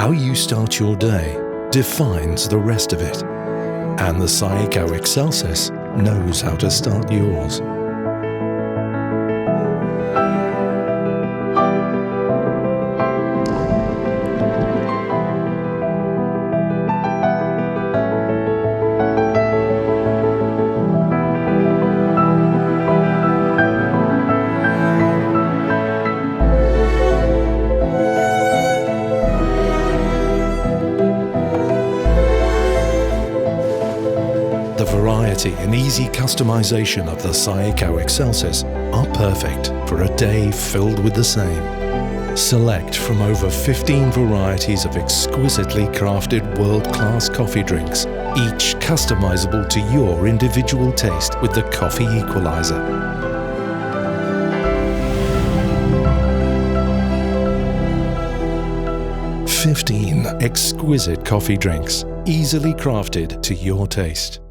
How you start your day defines the rest of it, and the Saeco Excelsis knows how to start yours. The variety and easy customization of the Saeco Excelsis are perfect for a day filled with the same. Select from over 15 varieties of exquisitely crafted world-class coffee drinks, each customizable to your individual taste with the coffee equalizer. 15 exquisite coffee drinks, easily crafted to your taste.